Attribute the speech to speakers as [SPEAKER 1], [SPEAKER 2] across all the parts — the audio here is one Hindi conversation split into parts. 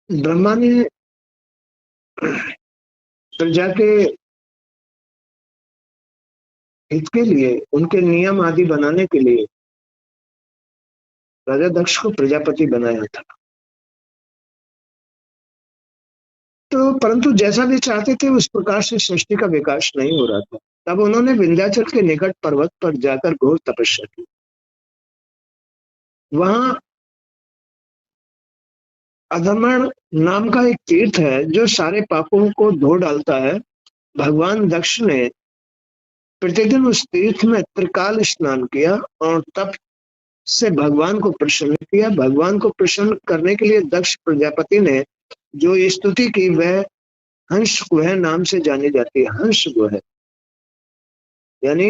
[SPEAKER 1] ब्रह्मा ने प्रजा के हित के लिए, उनके नियम आदि बनाने के लिए राजा दक्ष को प्रजापति बनाया था। तो परंतु जैसा भी चाहते थे उस प्रकार से सृष्टि का विकास नहीं हो रहा था। तब उन्होंने विंध्याचल के निकट पर्वत पर जाकर घोर तपस्या की। वहां अधमण नाम का एक तीर्थ है जो सारे पापों को धो डालता है। भगवान दक्ष ने प्रतिदिन उस तीर्थ में त्रिकाल स्नान किया और तप से भगवान को प्रसन्न किया। भगवान को प्रसन्न करने के लिए दक्ष प्रजापति ने जो स्तुति की वह हंस गुह नाम से जानी जाती है। हंस गुह यानी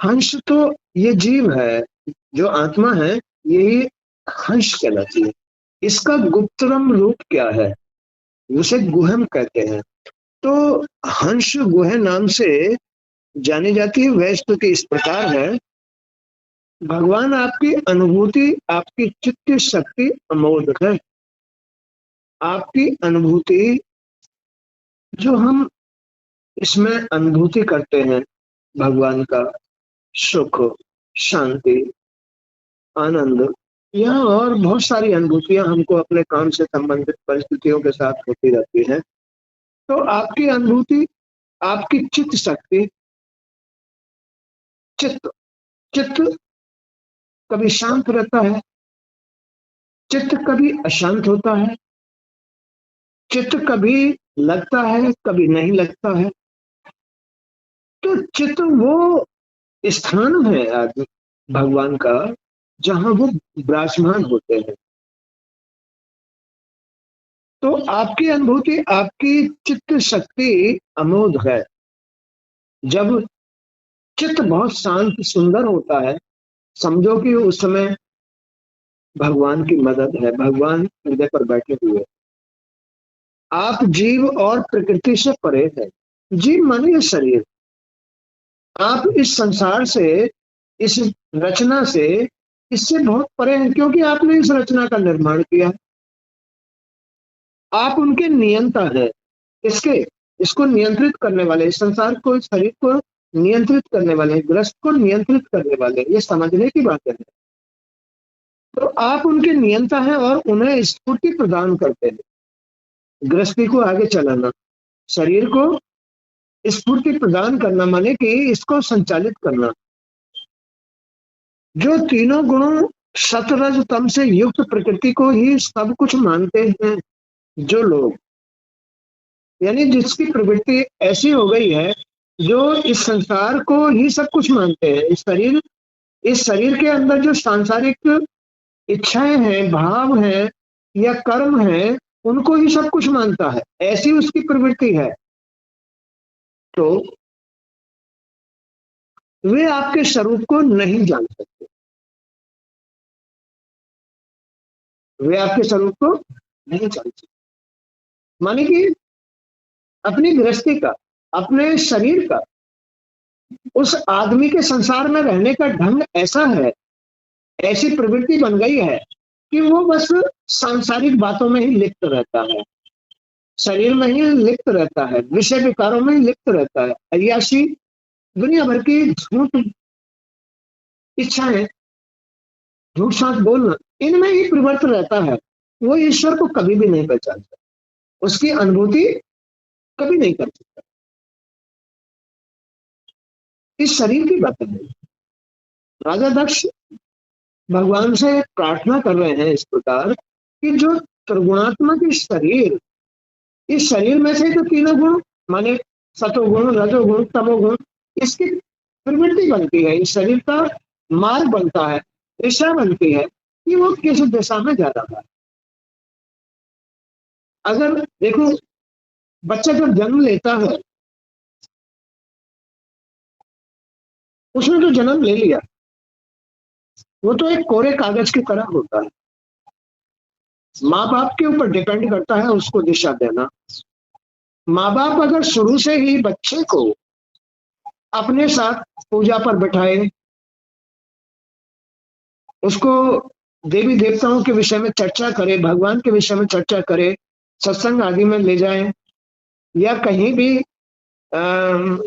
[SPEAKER 1] हंस तो ये जीव है, जो आत्मा है यही हंस कहलाती है। इसका गुप्तरम रूप क्या है, उसे गुहम कहते हैं। तो हंस गुह नाम से जानी जाती है। वह स्तुति इस प्रकार है। भगवान आपकी अनुभूति, आपकी चित्त शक्ति अमोघ है। आपकी अनुभूति, जो हम इसमें अनुभूति करते हैं भगवान का, सुख, शांति, आनंद, यह और बहुत सारी अनुभूतियां हमको अपने काम से संबंधित परिस्थितियों के साथ होती रहती हैं। तो आपकी अनुभूति, आपकी चित्त शक्ति, चित्त चित्त कभी शांत रहता है, चित्त कभी अशांत होता है, चित्त कभी लगता है कभी नहीं लगता है। तो चित्त वो स्थान है आदि भगवान का जहां वो विराजमान होते हैं। तो आपकी अनुभूति, आपकी चित्त शक्ति अमोघ है। जब चित्त बहुत शांत सुंदर होता है, समझो कि उस समय भगवान की मदद है, भगवान हृदय पर बैठे हुए। आप जीव और प्रकृति से परे हैं। जीव मानिए शरीर। आप इस संसार से, इस रचना से, इससे बहुत परे हैं, क्योंकि आपने इस रचना का निर्माण किया। आप उनके नियंता है, इसके इसको नियंत्रित करने वाले, इस संसार को, इस शरीर को नियंत्रित करने वाले, ग्रस्त को नियंत्रित करने वाले, ये समझने की बात है। तो आप उनके नियंता हैं और उन्हें स्फूर्ति प्रदान करते हैं। गृहस्थी को आगे चलाना, शरीर को स्फूर्ति प्रदान करना, माने कि इसको संचालित करना। जो तीनों गुणों सतरज तम से युक्त प्रकृति को ही सब कुछ मानते हैं, जो लोग, यानी जिसकी प्रवृत्ति ऐसी हो गई है, जो इस संसार को ही सब कुछ मानते हैं। इस शरीर के अंदर जो सांसारिक इच्छाएं हैं, भाव हैं या कर्म हैं, उनको ही सब कुछ मानता है, ऐसी उसकी प्रवृत्ति है। तो वे आपके स्वरूप को नहीं जान सकते। वे आपके स्वरूप को नहीं जान सकते, माने कि अपनी गृहस्थी का, अपने शरीर का, उस आदमी के संसार में रहने का ढंग ऐसा है, ऐसी प्रवृत्ति बन गई है कि वो बस सांसारिक बातों में ही लिप्त रहता है, शरीर में ही लिप्त रहता है, विषय विकारों में ही लिप्त रहता है। अय्याशी, दुनिया भर की झूठ इच्छाएं, झूठ साथ बोलना, इनमें ही प्रवृत्त रहता है। वो ईश्वर को कभी भी नहीं पहचानता, उसकी अनुभूति कभी नहीं कर सकता। इस शरीर की बात नहीं। राजा दक्ष भगवान से प्रार्थना कर रहे हैं इस प्रकार कि जो त्रिगुणात्मक शरीर, इस शरीर में से तो तीनों गुण, माने सतोगुण, रजोगुण, तमोगुण, इसकी प्रवृत्ति बनती है, इस शरीर का मार्ग बनता है, दिशा बनती है कि वो किस दिशा में जा रहा है। अगर देखो, बच्चा जब जन्म लेता है, उसने जो जन्म ले लिया वो तो एक कोरे कागज की तरह होता है। माँ बाप के ऊपर डिपेंड करता है उसको दिशा देना। माँ बाप अगर शुरू से ही बच्चे को अपने साथ पूजा पर बिठाए, उसको देवी देवताओं के विषय में चर्चा करे, भगवान के विषय में चर्चा करे, सत्संग आदि में ले जाएं, या कहीं भी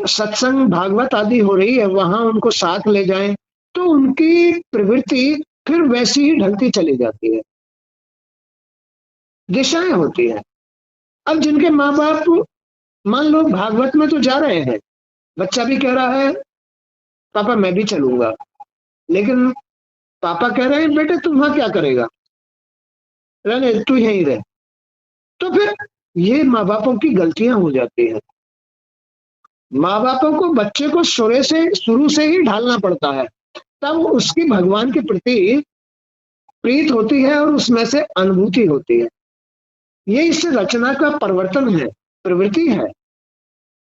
[SPEAKER 1] सत्संग भागवत आदि हो रही है वहां उनको साथ ले जाएं, तो उनकी प्रवृत्ति फिर वैसी ही ढलती चली जाती है, दिशाएं होती हैं। अब जिनके माँ बाप मान लो भागवत में तो जा रहे हैं, बच्चा भी कह रहा है पापा मैं भी चलूंगा, लेकिन पापा कह रहे हैं बेटे तुम वहां क्या करेगा, रहने तू यहीं रह, तो फिर ये माँ बापों की गलतियां हो जाती हैं। माँ बापों को बच्चे को शुरू से ही ढालना पड़ता है, तब उसकी भगवान के प्रति प्रीत होती है और उसमें से अनुभूति होती है। ये इस रचना का परिवर्तन है, प्रवृत्ति है।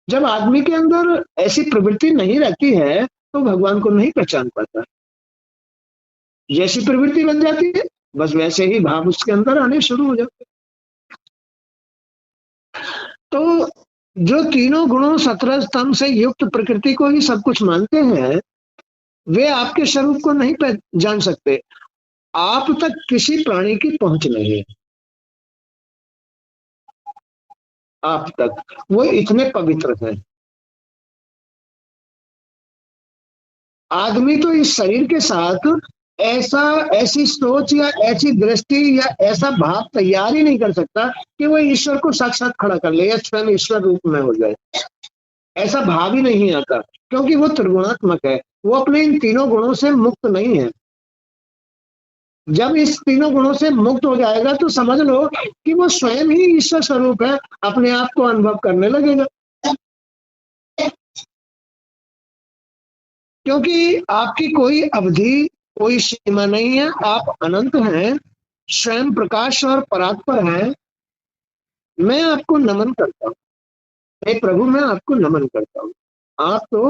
[SPEAKER 1] जब आदमी के अंदर ऐसी प्रवृत्ति नहीं रहती है तो भगवान को नहीं पहचान पाता। जैसी प्रवृत्ति बन जाती है बस वैसे ही भाव उसके अंदर आने शुरू हो जाते हैं। तो जो तीनों गुणों 17 स्तंभ से युक्त प्रकृति को ही सब कुछ मानते हैं, वे आपके स्वरूप को नहीं जान सकते। आप तक किसी प्राणी की पहुंच नहीं है, आप तक वो इतने पवित्र हैं। आदमी तो इस शरीर के साथ ऐसी सोच या ऐसी दृष्टि या ऐसा भाव तैयार ही नहीं कर सकता कि वो ईश्वर को साक्षात खड़ा कर ले या स्वयं ईश्वर रूप में हो जाए। ऐसा भाव ही नहीं आता, क्योंकि वो त्रिगुणात्मक है, वो अपने इन तीनों गुणों से मुक्त नहीं है। जब इस तीनों गुणों से मुक्त हो जाएगा तो समझ लो कि वो स्वयं ही ईश्वर स्वरूप है, अपने आप को अनुभव करने लगेगा। क्योंकि आपकी कोई अवधि, कोई सीमा नहीं है, आप अनंत हैं, स्वयं प्रकाश और परात्पर हैं। मैं आपको नमन करता हूँ, हे प्रभु मैं आपको नमन करता हूँ। आप तो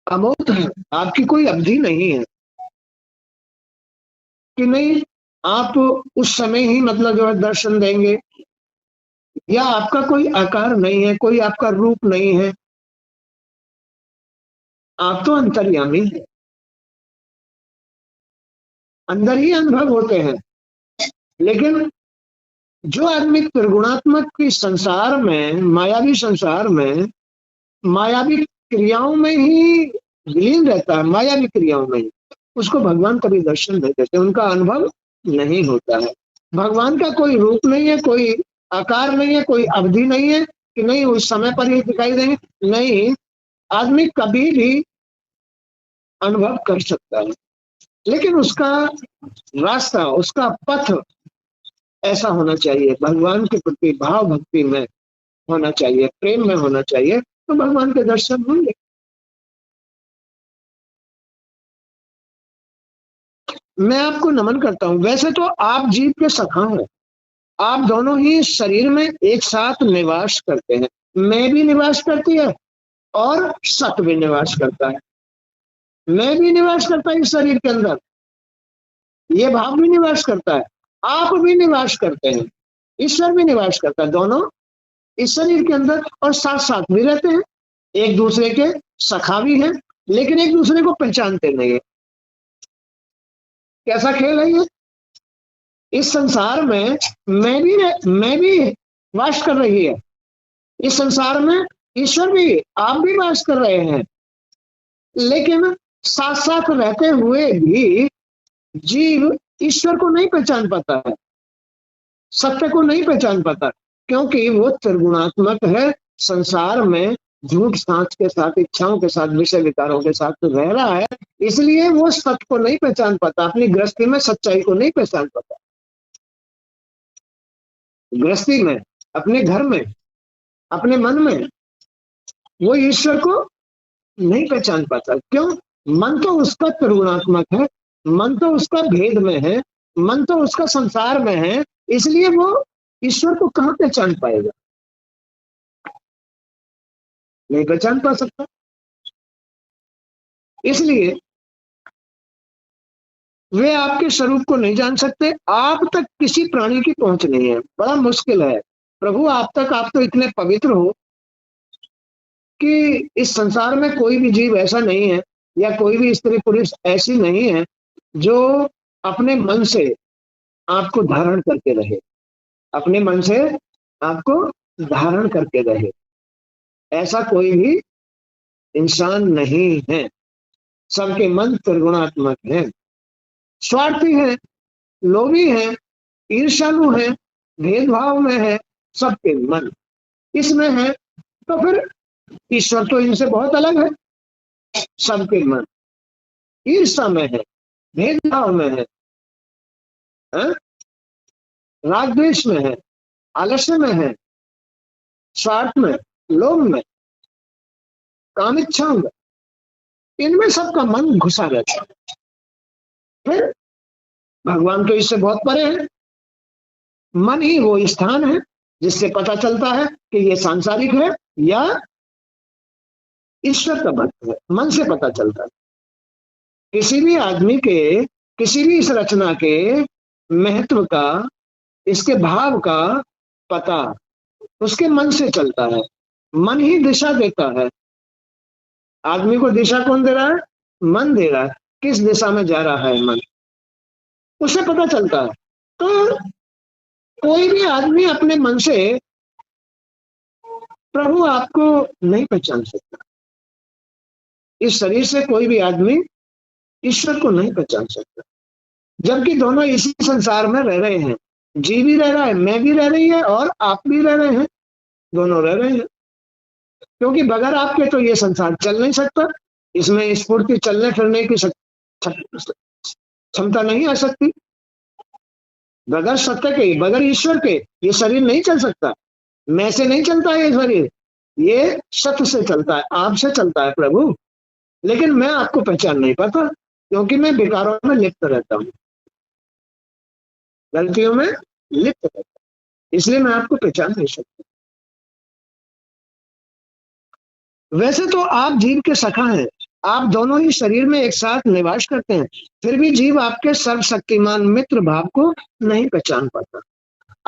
[SPEAKER 1] अमूर्त हैं, आपकी कोई अवधि नहीं है कि नहीं आप उस समय ही मतलब जो है दर्शन देंगे, या आपका कोई आकार नहीं है, कोई आपका रूप नहीं है, आप तो अंतर्यामी हैं, अंदर ही अनुभव होते हैं। लेकिन जो आदमी त्रिगुणात्मक की संसार में, मायावी संसार में, मायावी क्रियाओं में ही विलीन रहता है, मायावी क्रियाओं में ही, उसको भगवान कभी दर्शन नहीं देते, उनका अनुभव नहीं होता है। भगवान का कोई रूप नहीं है, कोई आकार नहीं है, कोई अवधि नहीं है कि नहीं उस समय पर ही दिखाई देंगे, नहीं, आदमी कभी भी अनुभव कर सकता है, लेकिन उसका रास्ता, उसका पथ ऐसा होना चाहिए, भगवान के प्रति भाव भक्ति में होना चाहिए, प्रेम में होना चाहिए, तो भगवान के दर्शन होंगे। मैं आपको नमन करता हूं। वैसे तो आप जीव के सखा हैं, आप दोनों ही शरीर में एक साथ निवास करते हैं, मैं भी निवास करती है और सत भी निवास करता है। मैं भी निवास करता है इस शरीर के अंदर, ये भाव भी निवास करता है, आप भी निवास करते हैं, ईश्वर भी निवास करता है, दोनों इस शरीर के अंदर और साथ साथ भी रहते हैं, एक दूसरे के सखा भी हैं, लेकिन एक दूसरे को पहचानते नहीं है। कैसा खेल है ये? इस संसार में मैं भी वास कर रही है, इस संसार में ईश्वर भी, आप भी वास कर रहे हैं, लेकिन साथ साथ रहते हुए भी जीव ईश्वर को नहीं पहचान पाता है, सत्य को नहीं पहचान पाता, क्योंकि वो त्रिगुणात्मक है, संसार में झूठ सांच के साथ, इच्छाओं के साथ, विषय विकारों के साथ रह रहा है, इसलिए वो सत्य को नहीं पहचान पाता, अपनी गृहस्थी में सच्चाई को नहीं पहचान पाता, गृहस्थी में, अपने घर में, अपने मन में वो ईश्वर को नहीं पहचान पाता। क्यों? मन तो उसका त्रिगुणात्मक है, मन तो उसका भेद में है, मन तो उसका संसार में है, इसलिए वो ईश्वर को कहां पहचान पाएगा? नहीं पहचान पा सकता। इसलिए वे आपके स्वरूप को नहीं जान सकते, आप तक किसी प्राणी की पहुंच नहीं है, बड़ा मुश्किल है प्रभु आप तक। आप तो इतने पवित्र हो कि इस संसार में कोई भी जीव ऐसा नहीं है, या कोई भी स्त्री पुरुष ऐसी नहीं है जो अपने मन से आपको धारण करके रहे, अपने मन से आपको धारण करके रहे। ऐसा कोई भी इंसान नहीं है। सबके मन त्रिगुणात्मक हैं, स्वार्थी हैं, लोभी हैं, ईर्ष्यालु हैं, भेदभाव में है, सबके मन इसमें है। तो फिर ईश्वर तो इनसे बहुत अलग है। सबके मन ईर्ष्या में है, भेदभाव में है, राग द्वेष में है, आलस्य में है, स्वार्थ में, लोभ में, काम इच्छाओं में, इनमें सबका मन घुसा रहता है। फिर भगवान तो इससे बहुत परे है। मन ही वो स्थान है जिससे पता चलता है कि ये सांसारिक है या ईश्वर का भक्त है। मन से पता चलता है। किसी भी आदमी के, किसी भी इस रचना के महत्व का, इसके भाव का पता उसके मन से चलता है। मन ही दिशा देता है। आदमी को दिशा कौन दे रहा है? मन दे रहा है। किस दिशा में जा रहा है मन, उससे पता चलता है। तो कोई भी आदमी अपने मन से प्रभु आपको नहीं पहचान सकता। इस शरीर से कोई भी आदमी ईश्वर को नहीं पहचान सकता, जबकि दोनों इसी संसार में रह रहे हैं। जी भी रह रहा है, मैं भी रह रही है, और आप भी रह रहे हैं, दोनों रह रहे हैं। क्योंकि बगैर आपके तो ये संसार चल नहीं सकता। इसमें स्फूर्ति चलने फिरने की क्षमता नहीं आ सकती। बगैर सत्य के, बगैर ईश्वर के ये शरीर नहीं चल सकता। मैं से नहीं चलता है ये शरीर, ये सत्य से चलता है, आपसे चलता है प्रभु। लेकिन मैं आपको पहचान नहीं पाता, क्योंकि मैं विकारों में लिप्त रहता हूँ, गलतियों में लिप्त रहता हूँ, इसलिए मैं आपको पहचान नहीं सकता। वैसे तो आप जीव के सखा हैं, आप दोनों ही शरीर में एक साथ निवास करते हैं, फिर भी जीव आपके सर्वशक्तिमान मित्र भाव को नहीं पहचान पाता।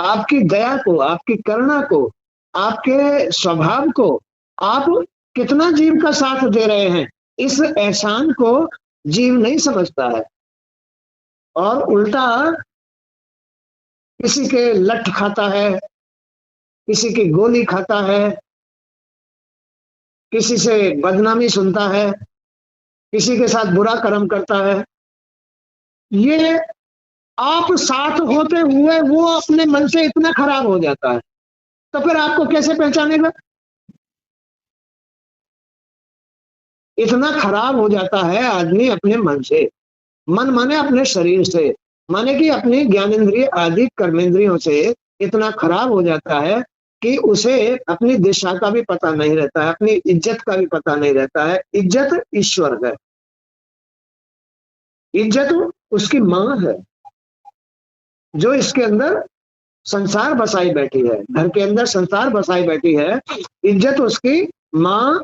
[SPEAKER 1] आपकी दया को, आपकी करुणा को, आपके स्वभाव को आप कितना जीव का साथ दे रहे हैं, इस एहसान को जीव नहीं समझता है। और उल्टा किसी के लठ खाता है, किसी की गोली खाता है, किसी से बदनामी सुनता है, किसी के साथ बुरा कर्म करता है। ये आप साथ होते हुए वो अपने मन से इतना खराब हो जाता है, तो फिर आपको कैसे पहचानेगा? इतना खराब हो जाता है आदमी अपने मन से। मन माने अपने शरीर से, माने कि अपनी ज्ञानेंद्रिय आदि कर्मेंद्रियों से इतना खराब हो जाता है कि उसे अपनी दिशा का भी पता नहीं रहता है, अपनी इज्जत का भी पता नहीं रहता है। इज्जत ईश्वर है, इज्जत उसकी मां है, जो इसके अंदर संसार बसाई बैठी है, घर के अंदर संसार बसाई बैठी है। इज्जत उसकी मां,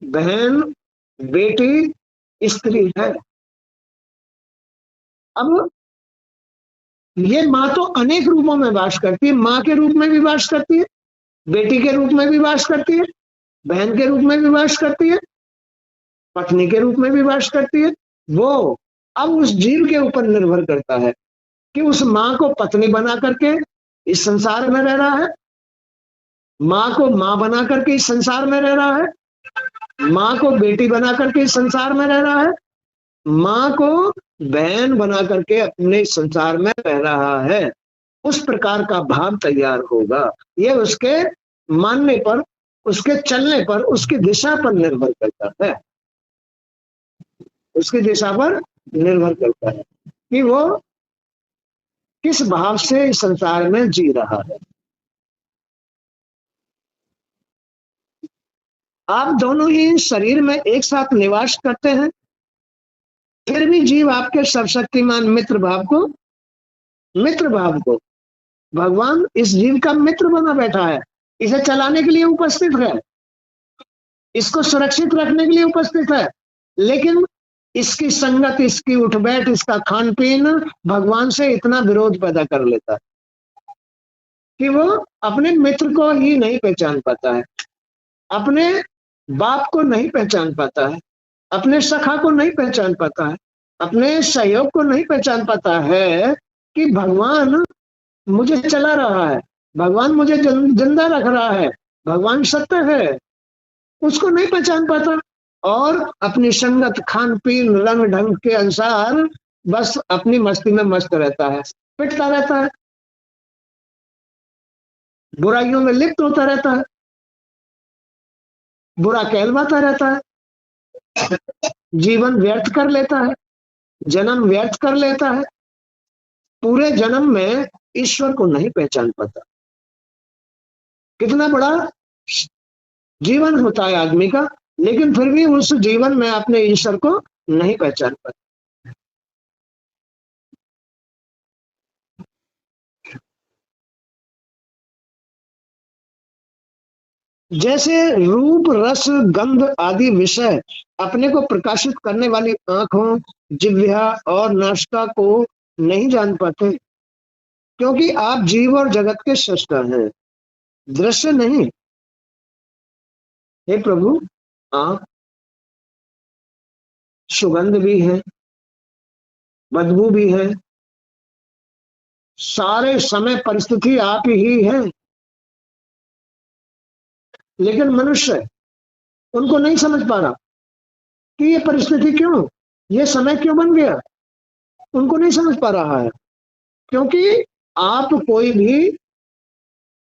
[SPEAKER 1] बहन, बेटी, स्त्री है। अब ये माँ तो अनेक रूपों में वास करती है। माँ के रूप में भी वास करती है, बेटी के रूप में भी वास करती है, बहन के रूप में भी वास करती है, पत्नी के रूप में भी वास करती है। वो अब उस जीव के ऊपर निर्भर करता है कि उस माँ को पत्नी बना करके इस संसार में रह रहा है, माँ को माँ बना करके इस संसार में रह रहा है, माँ को बेटी बना करके इस संसार में रह रहा है, माँ को बहन बना करके अपने संसार में रह रहा है। उस प्रकार का भाव तैयार होगा। ये उसके मानने पर, उसके चलने पर, उसकी दिशा पर निर्भर करता है। उसकी दिशा पर निर्भर करता है कि वो किस भाव से इस संसार में जी रहा है। आप दोनों ही शरीर में एक साथ निवास करते हैं, फिर भी जीव आपके सर्वशक्तिमान मित्र भाव को भगवान इस जीव का मित्र बना बैठा है। इसे चलाने के लिए उपस्थित है, इसको सुरक्षित रखने के लिए उपस्थित है। लेकिन इसकी संगत, इसकी उठ बैठ, इसका खान पीन भगवान से इतना विरोध पैदा कर लेता है कि वो अपने मित्र को ही नहीं पहचान पाता है, अपने बाप को नहीं पहचान पाता है, अपने सखा को नहीं पहचान पाता है। अपने सहयोग को नहीं पहचान पाता है कि भगवान मुझे चला रहा है, भगवान मुझे जिंदा रख रहा है, भगवान सत्य है, उसको नहीं पहचान पाता। और अपनी संगत, खान पीन, रंग ढंग के अनुसार बस अपनी मस्ती में मस्त रहता है, पिटता रहता है, बुराइयों में लिप्त होता रहता है, बुरा कहलवाता रहता है, जीवन व्यर्थ कर लेता है, जन्म व्यर्थ कर लेता है, पूरे जन्म में ईश्वर को नहीं पहचान पाता। कितना बड़ा जीवन होता है आदमी का, लेकिन फिर भी उस जीवन में अपने ईश्वर को नहीं पहचान पाता। जैसे रूप, रस, गंध आदि विषय अपने को प्रकाशित करने वाली आंखों, जिह्वा और नासिका को नहीं जान पाते, क्योंकि आप जीव और जगत के सृष्टा हैं, दृश्य नहीं। हे प्रभु, आप सुगंध भी है, बदबू भी है, सारे समय परिस्थिति आप ही है, लेकिन मनुष्य उनको नहीं समझ पा रहा कि ये परिस्थिति क्यों, ये समय क्यों बन गया, उनको नहीं समझ पा रहा है। क्योंकि आप कोई भी,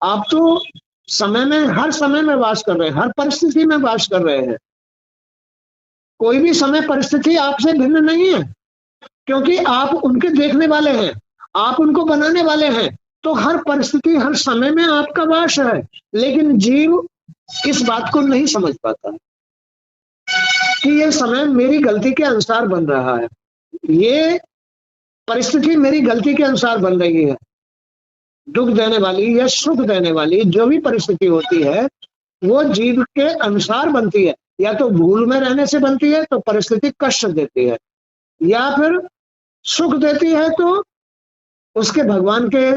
[SPEAKER 1] आप तो समय में, हर समय में वास कर रहे हैं, हर परिस्थिति में वास कर रहे हैं। कोई भी समय परिस्थिति आपसे भिन्न नहीं है, क्योंकि आप उनके देखने वाले हैं, आप उनको बनाने वाले हैं। तो हर परिस्थिति, हर समय में आपका वास है। लेकिन जीव इस बात को नहीं समझ पाता कि ये समय मेरी गलती के अनुसार बन रहा है, ये परिस्थिति मेरी गलती के अनुसार बन रही है। दुख देने वाली या सुख देने वाली जो भी परिस्थिति होती है, वो जीव के अनुसार बनती है। या तो भूल में रहने से बनती है तो परिस्थिति कष्ट देती है, या फिर सुख देती है तो उसके भगवान के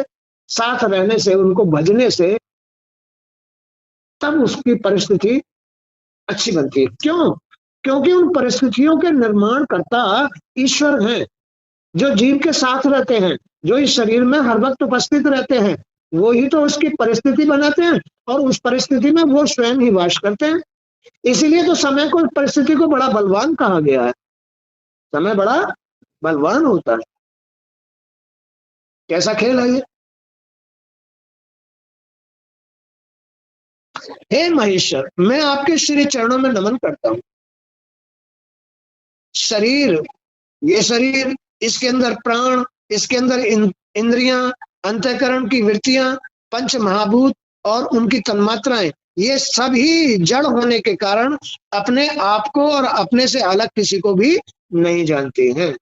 [SPEAKER 1] साथ रहने से, उनको भजने से, तब उसकी परिस्थिति अच्छी बनती है। क्यों? क्योंकि उन परिस्थितियों के निर्माण करता ईश्वर हैं, जो जीव के साथ रहते हैं, जो इस शरीर में हर वक्त उपस्थित रहते हैं, वो ही तो उसकी परिस्थिति बनाते हैं, और उस परिस्थिति में वो स्वयं ही वास करते हैं। इसीलिए तो समय को, परिस्थिति को बड़ा बलवान कहा गया है। समय बड़ा बलवान होता है। कैसा खेल है ये? हे महेश्वर, मैं आपके श्री चरणों में नमन करता हूँ। शरीर, ये शरीर, इसके अंदर प्राण, इसके अंदर इंद्रियां, अंतःकरण की वृत्तियां, पंच महाभूत और उनकी तन्मात्राएं, ये सभी जड़ होने के कारण अपने आप को और अपने से अलग किसी को भी नहीं जानती हैं।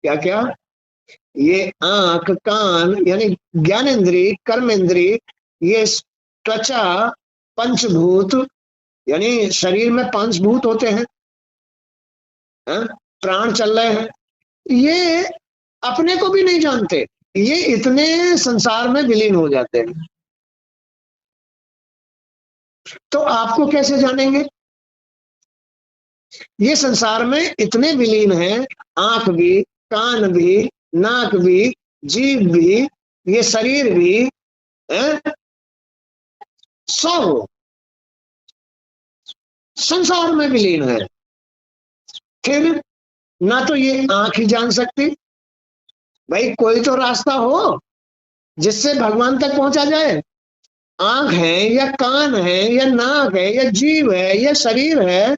[SPEAKER 1] क्या क्या? ये आंख, कान यानी ज्ञानेन्द्रिय, कर्मेंद्रिय, ये त्वचा, पंचभूत यानी शरीर में पांच भूत होते हैं, प्राण चल रहे हैं, ये अपने को भी नहीं जानते, ये इतने संसार में विलीन हो जाते हैं। तो आपको कैसे जानेंगे? ये संसार में इतने विलीन हैं, आंख भी, कान भी, नाक भी, जीभ भी, ये शरीर भी, सब संसार में विलीन है। फिर ना तो ये आंख ही जान सकती, भाई कोई तो रास्ता हो जिससे भगवान तक पहुंचा जाए। आंख है या कान है या नाक है या जीव है या शरीर है,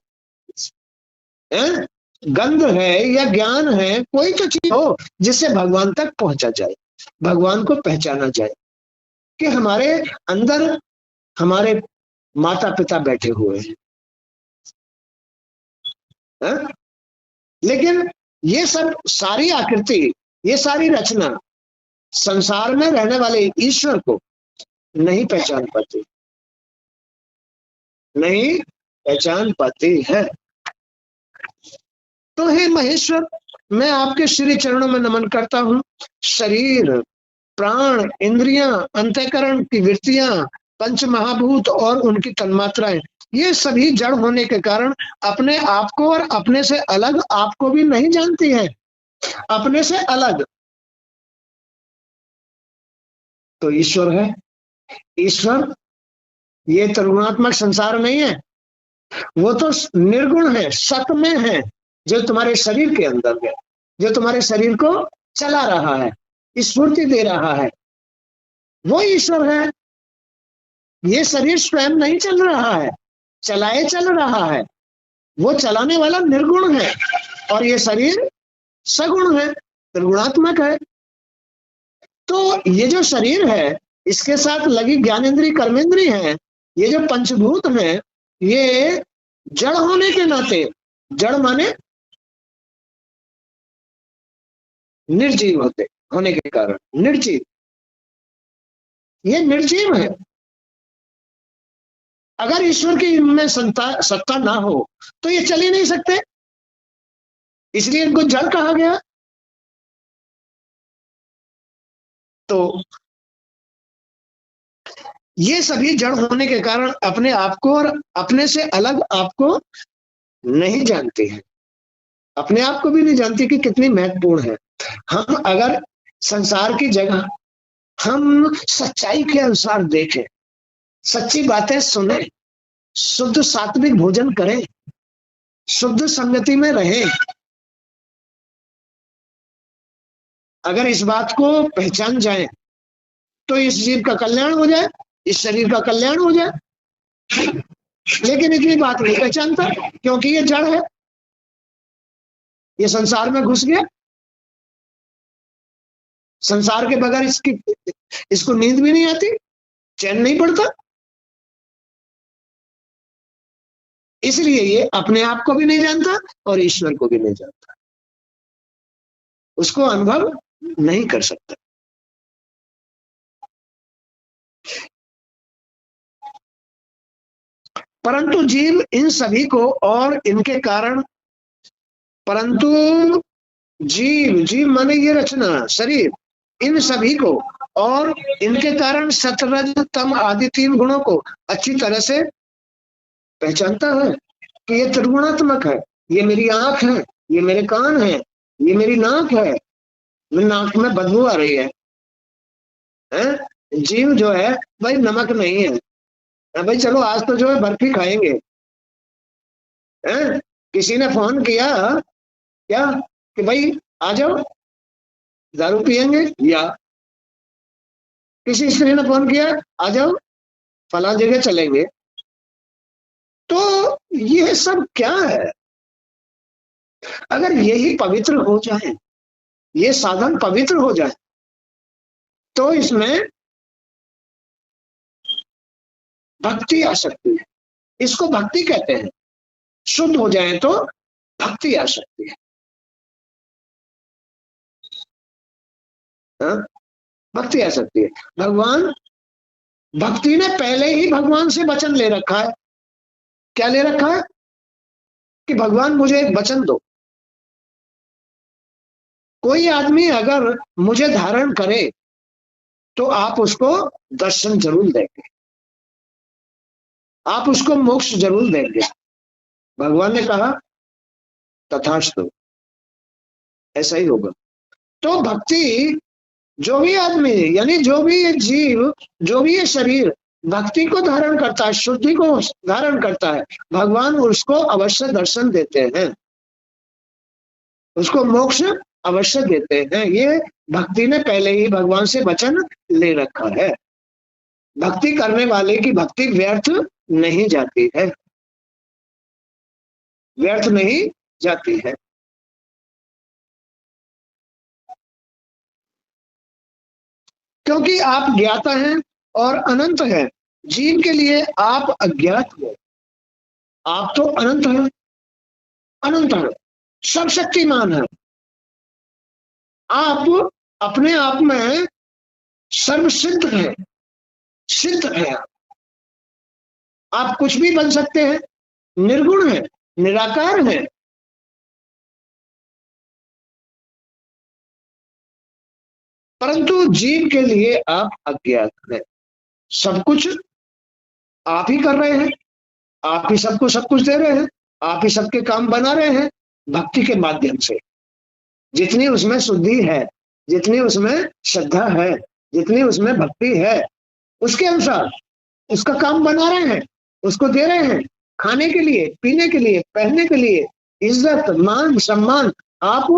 [SPEAKER 1] गंध है या ज्ञान है, कोई तो चीज हो जिससे भगवान तक पहुंचा जाए, भगवान को पहचाना जाए कि हमारे अंदर हमारे माता पिता बैठे हुए हैं। लेकिन ये सब सारी आकृति, ये सारी रचना संसार में रहने वाले ईश्वर को नहीं पहचान पाती, नहीं पहचान पाती है। तो हे महेश्वर, मैं आपके श्री चरणों में नमन करता हूँ। शरीर, प्राण, इंद्रियां, अंतःकरण की वृत्तियां, पंच महाभूत और उनकी तन्मात्राएं, ये सभी जड़ होने के कारण अपने आप को और अपने से अलग आपको भी नहीं जानती है। अपने से अलग तो ईश्वर है। ईश्वर ये त्रिगुणात्मक संसार नहीं है, वो तो निर्गुण है, सत में है, जो तुम्हारे शरीर के अंदर है, जो तुम्हारे शरीर को चला रहा है, स्फूर्ति दे रहा है, वो ईश्वर है। ये शरीर स्वयं नहीं चल रहा है, चलाए चल रहा है। वो चलाने वाला निर्गुण है और ये शरीर सगुण है, त्रिगुणात्मक है। तो ये जो शरीर है, इसके साथ लगी ज्ञानेन्द्रीय कर्मेंद्रीय है, ये जो पंचभूत है, ये जड़ होने के नाते, जड़ माने निर्जीव होने के कारण निर्जीव, ये निर्जीव है। अगर ईश्वर की इनमें सत्ता ना हो तो ये चल ही नहीं सकते, इसलिए इनको जड़ कहा गया। तो ये सभी जड़ होने के कारण अपने आप को और अपने से अलग आपको नहीं जानते हैं, अपने आप को भी नहीं जानते कि कितनी महत्वपूर्ण है। हम अगर संसार की जगह हम सच्चाई के अनुसार देखें, सच्ची बातें सुने, शुद्ध सात्विक भोजन करें, शुद्ध संगति में रहें, अगर इस बात को पहचान जाए तो इस जीव का कल्याण हो जाए, इस शरीर का कल्याण हो जाए। लेकिन इतनी बात नहीं पहचानता, क्योंकि ये जड़ है, ये संसार में घुस गया। संसार के बगैर इसको नींद भी नहीं आती, चैन नहीं पड़ता। इसलिए ये अपने आप को भी नहीं जानता और ईश्वर को भी नहीं जानता, उसको अनुभव नहीं कर सकता। परंतु जीव इन सभी को और इनके कारण, परंतु जीव माने ये रचना शरीर, इन सभी को और इनके कारण सतरज तम आदि 3 गुणों को अच्छी तरह से पहचानता है कि ये त्रिगुणात्मक है। ये मेरी आंख है, ये मेरे कान है, ये मेरी नाक है, मेरी नाक में बदबू आ रही है। जीव जो है भाई नमक नहीं है, भाई चलो आज तो जो है बर्फी खाएंगे। किसी ने फोन किया क्या कि भाई आ जाओ दारू पियेंगे, या किसी स्त्री ने फोन किया आ जाओ फला जगह चलेंगे। तो ये सब क्या है? अगर यही पवित्र हो जाए, ये साधन पवित्र हो जाए, तो इसमें भक्ति आ सकती है। इसको भक्ति कहते हैं। शुद्ध हो जाए तो भक्ति आ सकती है। भक्ति आ सकती है। भगवान, भक्ति ने पहले ही भगवान से वचन ले रखा है। क्या ले रखा है? कि भगवान मुझे एक वचन दो। कोई आदमी अगर मुझे धारण करे तो आप उसको दर्शन जरूर देंगे, आप उसको मोक्ष जरूर देंगे। भगवान ने कहा तथास्तु, ऐसा ही होगा। तो भक्ति, जो भी आदमी यानी जो भी ये जीव, जो भी ये शरीर भक्ति को धारण करता है, शुद्धि को धारण करता है, भगवान उसको अवश्य दर्शन देते हैं, उसको मोक्ष अवश्य देते हैं। ये भक्ति ने पहले ही भगवान से वचन ले रखा है। भक्ति करने वाले की भक्ति व्यर्थ नहीं जाती है, व्यर्थ नहीं जाती है। क्योंकि आप ज्ञाता हैं और अनंत हैं। जीव के लिए आप अज्ञात हो, आप तो अनंत हैं, अनंत हैं, सर्वशक्तिमान है। आप अपने आप में सर्वसिद्ध है, सिद्ध है। आप कुछ भी बन सकते हैं, निर्गुण है, निराकार है। परंतु जीव के लिए आप अज्ञात हैं। सब कुछ आप ही कर रहे हैं, आप ही सबको सब कुछ दे रहे हैं, आप ही सबके काम बना रहे हैं भक्ति के माध्यम से। जितनी उसमें शुद्धि है, जितनी उसमें श्रद्धा है, जितनी उसमें भक्ति है, उसके अनुसार उसका काम बना रहे हैं, उसको दे रहे हैं, खाने के लिए, पीने के लिए, पहनने के लिए, इज्जत मान सम्मान आप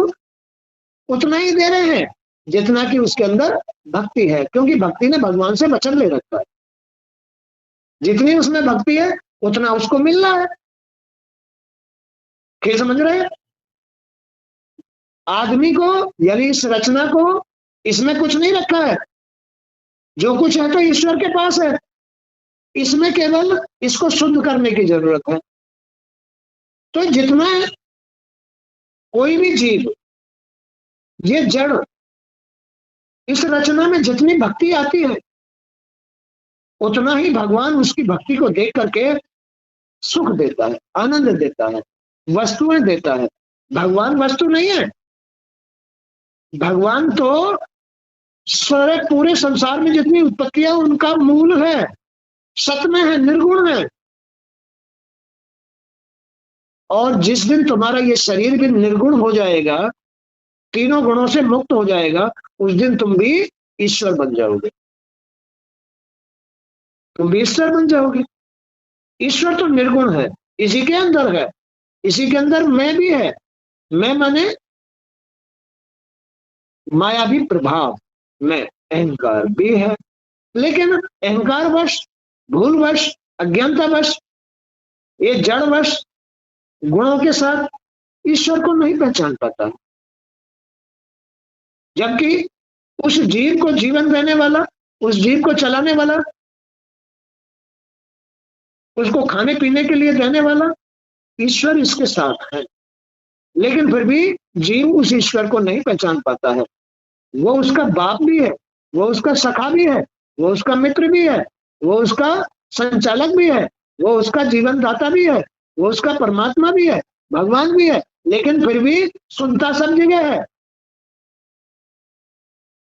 [SPEAKER 1] उतना ही दे रहे हैं जितना कि उसके अंदर भक्ति है, क्योंकि भक्ति ने भगवान से वचन ले रखा है। जितनी उसमें भक्ति है उतना उसको मिल रहा है। क्या समझ रहे हैं? आदमी को यानी इस रचना को, इसमें कुछ नहीं रखा है, जो कुछ है तो ईश्वर के पास है, इसमें केवल इसको शुद्ध करने की जरूरत है। तो जितना कोई भी जीव, ये जड़, इस रचना में जितनी भक्ति आती है उतना ही भगवान उसकी भक्ति को देख करके सुख देता है, आनंद देता है, वस्तुएं देता है। भगवान वस्तु नहीं है, भगवान तो सारे पूरे संसार में जितनी उत्पत्तियां उनका मूल है, सत में है, निर्गुण है। और जिस दिन तुम्हारा ये शरीर भी निर्गुण हो जाएगा, तीनों गुणों से मुक्त हो जाएगा, उस दिन तुम भी ईश्वर बन जाओगे, तुम भी ईश्वर बन जाओगे। ईश्वर तो निर्गुण है, इसी के अंदर है, इसी के अंदर मैं भी है। मैं माने मायावी प्रभाव, मैं अहंकार भी है, लेकिन अहंकारवश, भूलवश, अज्ञानतावश, ये जड़वश गुणों के साथ ईश्वर को नहीं पहचान पाता। जबकि उस जीव को जीवन देने वाला, उस जीव को चलाने वाला, उसको खाने पीने के लिए देने वाला ईश्वर इसके साथ है, लेकिन फिर भी जीव उस ईश्वर को नहीं पहचान पाता है। वो उसका बाप भी है, वो उसका सखा भी है, वो उसका मित्र भी है, वो उसका संचालक भी है, वो उसका जीवन दाता भी है, वो उसका परमात्मा भी है, भगवान भी है, लेकिन फिर भी सुनता सब जगह है,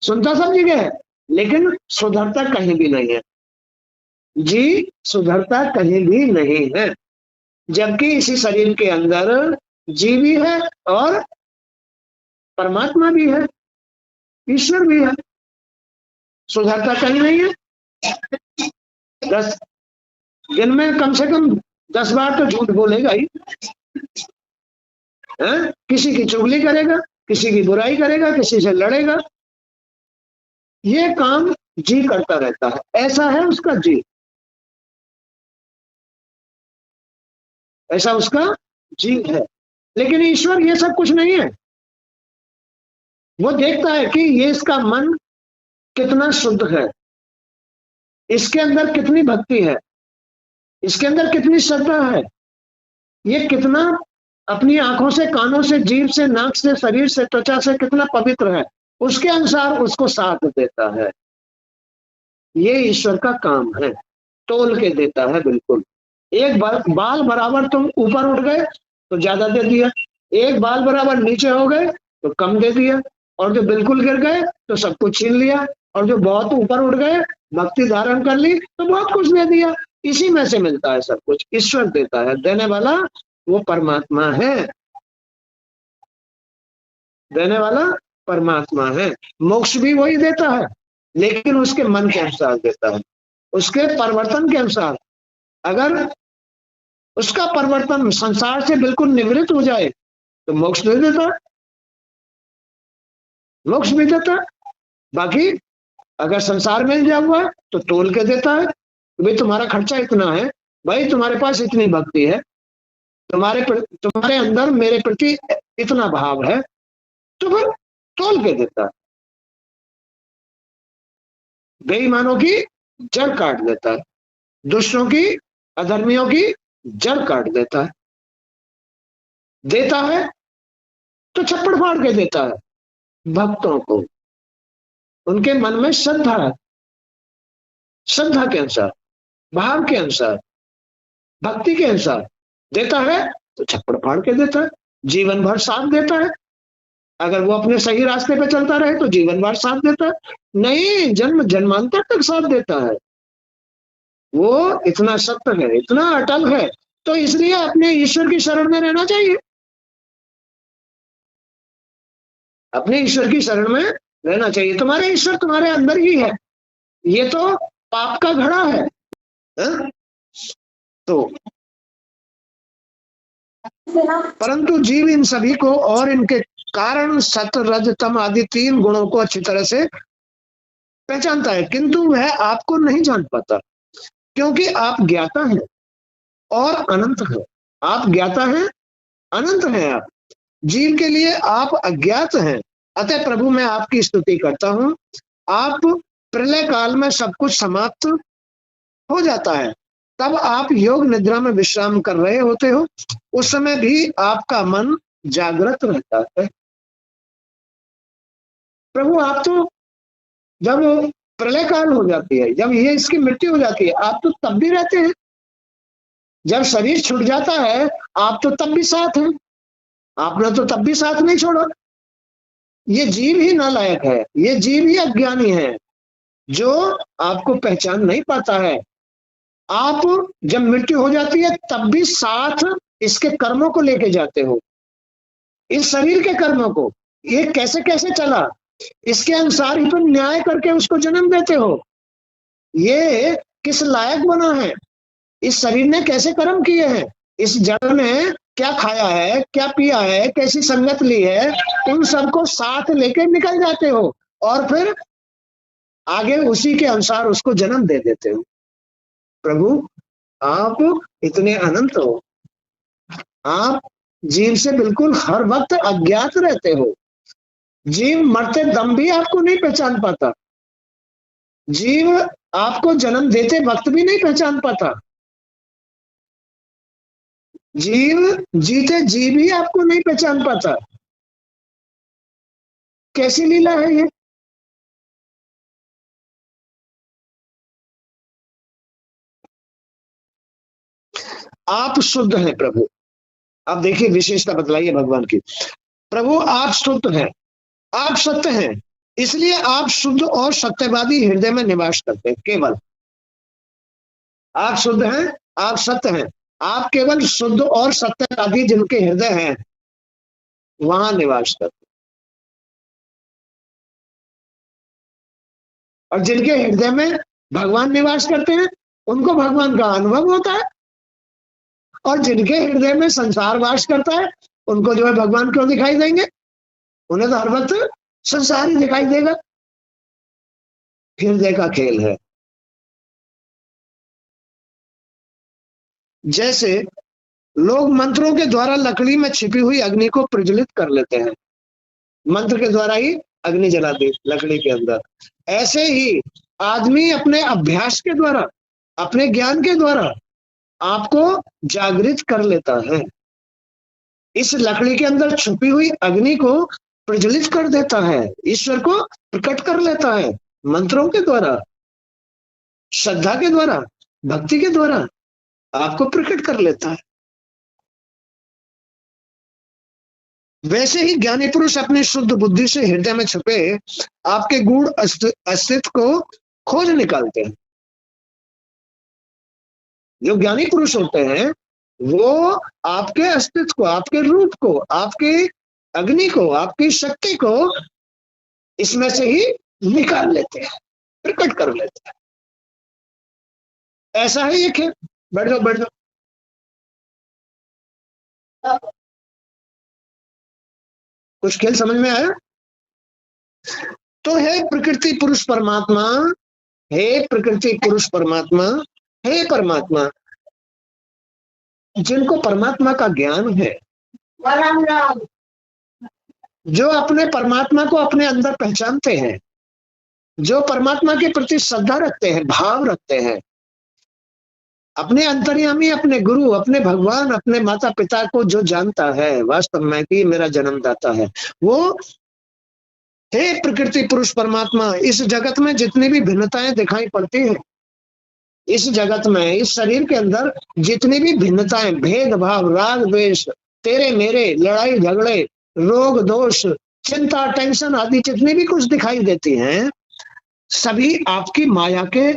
[SPEAKER 1] सुनता सब जगह है, लेकिन सुधरता कहीं भी नहीं है। जी सुधरता कहीं भी नहीं है, जबकि इसी शरीर के अंदर जी भी है और परमात्मा भी है, ईश्वर भी है, सुधरता कहीं नहीं है। 10 दिन में कम से कम 10 बार तो झूठ बोलेगा ही है? किसी की चुगली करेगा, किसी की बुराई करेगा, किसी से लड़ेगा, ये काम जी करता रहता है, ऐसा है उसका जी, ऐसा उसका जी है। लेकिन ईश्वर ये सब कुछ नहीं है, वो देखता है कि ये इसका मन कितना शुद्ध है, इसके अंदर कितनी भक्ति है, इसके अंदर कितनी श्रद्धा है, ये कितना अपनी आंखों से, कानों से, जीभ से, नाक से, शरीर से, त्वचा से कितना पवित्र है, उसके अनुसार उसको साथ देता है। ये ईश्वर का काम है, तोल के देता है बिल्कुल। एक बाल बराबर तुम ऊपर उठ गए तो ज्यादा दे दिया, एक बाल बराबर नीचे हो गए तो कम दे दिया, और जो बिल्कुल गिर गए तो सब कुछ छीन लिया, और जो बहुत ऊपर उठ गए, भक्ति धारण कर ली, तो बहुत कुछ दे दिया। इसी में से मिलता है सब कुछ, ईश्वर देता है, देने वाला वो परमात्मा है, देने वाला परमात्मा है। मोक्ष भी वही देता है, लेकिन उसके मन के अनुसार देता है, उसके परिवर्तन के अनुसार। अगर उसका परिवर्तन संसार से बिल्कुल निवृत्त हो जाए तो मोक्ष दे देता, मोक्ष भी देता। बाकी अगर संसार में जा हुआ है तो तोल के देता है, भाई तुम्हारा खर्चा इतना है, भाई तुम्हारे पास इतनी भक्ति है, तुम्हारे अंदर मेरे प्रति इतना भाव है, तो फिर तोल के देता है। बेईमानों की जड़ काट देता है, दुष्टों की, अधर्मियों की जड़ काट देता है। देता है तो छप्पड़ फाड़ के देता है भक्तों को, उनके मन में श्रद्धा है, श्रद्धा के अनुसार, भाव के अनुसार, भक्ति के अनुसार देता है, तो छप्पड़ फाड़ के देता है, जीवन भर साथ देता है। अगर वो अपने सही रास्ते पे चलता रहे तो जीवन भर साथ देता है, नहीं जन्म जन्मांतर तक साथ देता है। वो इतना सत्य है, इतना अटल है, तो इसलिए अपने ईश्वर की शरण में रहना चाहिए, अपने ईश्वर की शरण में रहना चाहिए। तुम्हारे ईश्वर तुम्हारे अंदर ही है, ये तो पाप का घड़ा है, हा? तो परंतु जीव इन सभी को और इनके कारण सत रज तम आदि 3 गुणों को अच्छी तरह से पहचानता है, किंतु वह आपको नहीं जान पाता, क्योंकि आप ज्ञाता हैं और अनंत है। आप ज्ञाता हैं, अनंत हैं। आप जीव के लिए आप अज्ञात हैं। अतः प्रभु मैं आपकी स्तुति करता हूँ। आप प्रलय काल में सब कुछ समाप्त हो जाता है, तब आप योग निद्रा में विश्राम कर रहे होते हो, उस समय भी आपका मन जागृत रहता है। प्रभु आप तो जब प्रलय काल हो जाती है, जब ये इसकी मृत्यु हो जाती है, आप तो तब भी रहते हैं। जब शरीर छूट जाता है, आप तो तब भी साथ हैं, आपने तो तब भी साथ नहीं छोड़ा। ये जीव ही नालायक है, ये जीव ही अज्ञानी है, जो आपको पहचान नहीं पाता है। आप जब मृत्यु हो जाती है तब भी साथ इसके कर्मों को लेके जाते हो, इस शरीर के कर्मों को। ये कैसे कैसे चला, इसके अनुसार ही तो न्याय करके उसको जन्म देते हो। ये किस लायक बना है, इस शरीर ने कैसे कर्म किए हैं, इस जड़ ने क्या खाया है, क्या पिया है, कैसी संगत ली है, उन सबको साथ लेके निकल जाते हो और फिर आगे उसी के अनुसार उसको जन्म दे देते हो। प्रभु आप इतने अनंत हो, आप जीव से बिल्कुल हर वक्त अज्ञात रहते हो। जीव मरते दम भी आपको नहीं पहचान पाता, जीव आपको जन्म देते वक्त भी नहीं पहचान पाता, जीव जीते जी भी आपको नहीं पहचान पाता। कैसी लीला है ये। आप शुद्ध हैं प्रभु। आप देखिए विशेषता बतलाइए भगवान की। प्रभु आप शुद्ध हैं, आप सत्य हैं, इसलिए आप शुद्ध और सत्यवादी हृदय में निवास करते हैं। केवल आप शुद्ध हैं, आप सत्य हैं, आप केवल शुद्ध और सत्यवादी जिनके हृदय हैं वहां निवास करते हैं। और जिनके हृदय में भगवान निवास करते हैं उनको भगवान का अनुभव होता है, और जिनके हृदय में संसार वास करता है उनको जो है भगवान क्यों दिखाई देंगे, उन्हें तो हर वक्त संसार ही दिखाई देगा। हृदय का खेल है। जैसे लोग मंत्रों के द्वारा लकड़ी में छिपी हुई अग्नि को प्रज्वलित कर लेते हैं, मंत्र के द्वारा ही अग्नि जला दी लकड़ी के अंदर, ऐसे ही आदमी अपने अभ्यास के द्वारा, अपने ज्ञान के द्वारा आपको जागृत कर लेता है, इस लकड़ी के अंदर छुपी हुई अग्नि को प्रज्वलित कर देता है, ईश्वर को प्रकट कर लेता है मंत्रों के द्वारा, श्रद्धा के द्वारा, भक्ति के द्वारा आपको प्रकट कर लेता है। वैसे ही ज्ञानी पुरुष अपनी शुद्ध बुद्धि से हृदय में छुपे आपके गूढ़ अस्तित्व को खोज निकालते हैं। जो ज्ञानी पुरुष होते हैं वो आपके अस्तित्व को, आपके रूप को, आपके अग्नि को, आपकी शक्ति को इसमें से ही निकाल लेते हैं, प्रकट कर लेते हैं। ऐसा है ये खेल। बैठ जाओ बैठ जाओ। कुछ खेल समझ में आया? तो हे प्रकृति पुरुष परमात्मा, हे प्रकृति पुरुष परमात्मा, हे परमात्मा, जिनको परमात्मा का ज्ञान है, जो अपने परमात्मा को अपने अंदर पहचानते हैं, जो परमात्मा के प्रति श्रद्धा रखते हैं, भाव रखते हैं, अपने अंतर्यामी, अपने गुरु, अपने भगवान, अपने माता पिता को जो जानता है वास्तव में कि मेरा जन्मदाता है, वो हे प्रकृति पुरुष परमात्मा, इस जगत में जितनी भी भिन्नताएं दिखाई पड़ती हैं, इस जगत में, इस शरीर के अंदर जितनी भी भिन्नताएं, भेदभाव, राग द्वेष, तेरे मेरे, लड़ाई झगड़े, रोग दोष, चिंता, टेंशन आदि जितनी भी कुछ दिखाई देती हैं, सभी आपकी माया के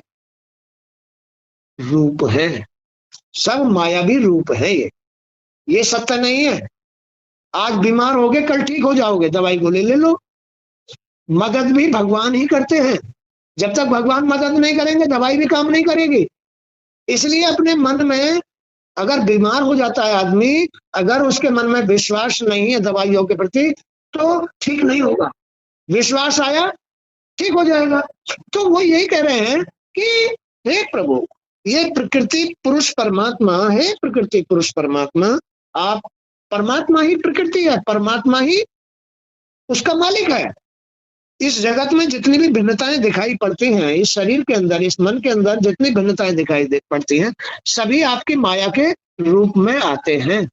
[SPEAKER 1] रूप है, सब मायावी रूप है। ये सत्य नहीं है। आज बीमार हो गए, कल ठीक हो जाओगे, दवाई गोली ले लो। मदद भी भगवान ही करते हैं। जब तक भगवान मदद नहीं करेंगे, दवाई भी काम नहीं करेगी। इसलिए अपने मन में, अगर बीमार हो जाता है आदमी, अगर उसके मन में विश्वास नहीं है दवाइयों के प्रति, तो ठीक नहीं होगा। विश्वास आया, ठीक हो जाएगा। तो वो यही कह रहे हैं कि हे प्रभु, ये प्रकृति पुरुष परमात्मा है, प्रकृति पुरुष परमात्मा, आप परमात्मा ही प्रकृति है, परमात्मा ही उसका मालिक है। इस जगत में जितनी भी भिन्नताएं दिखाई पड़ती हैं, इस शरीर के अंदर, इस मन के अंदर जितनी भिन्नताएं दिखाई पड़ती हैं, सभी आपकी माया के रूप में आते हैं।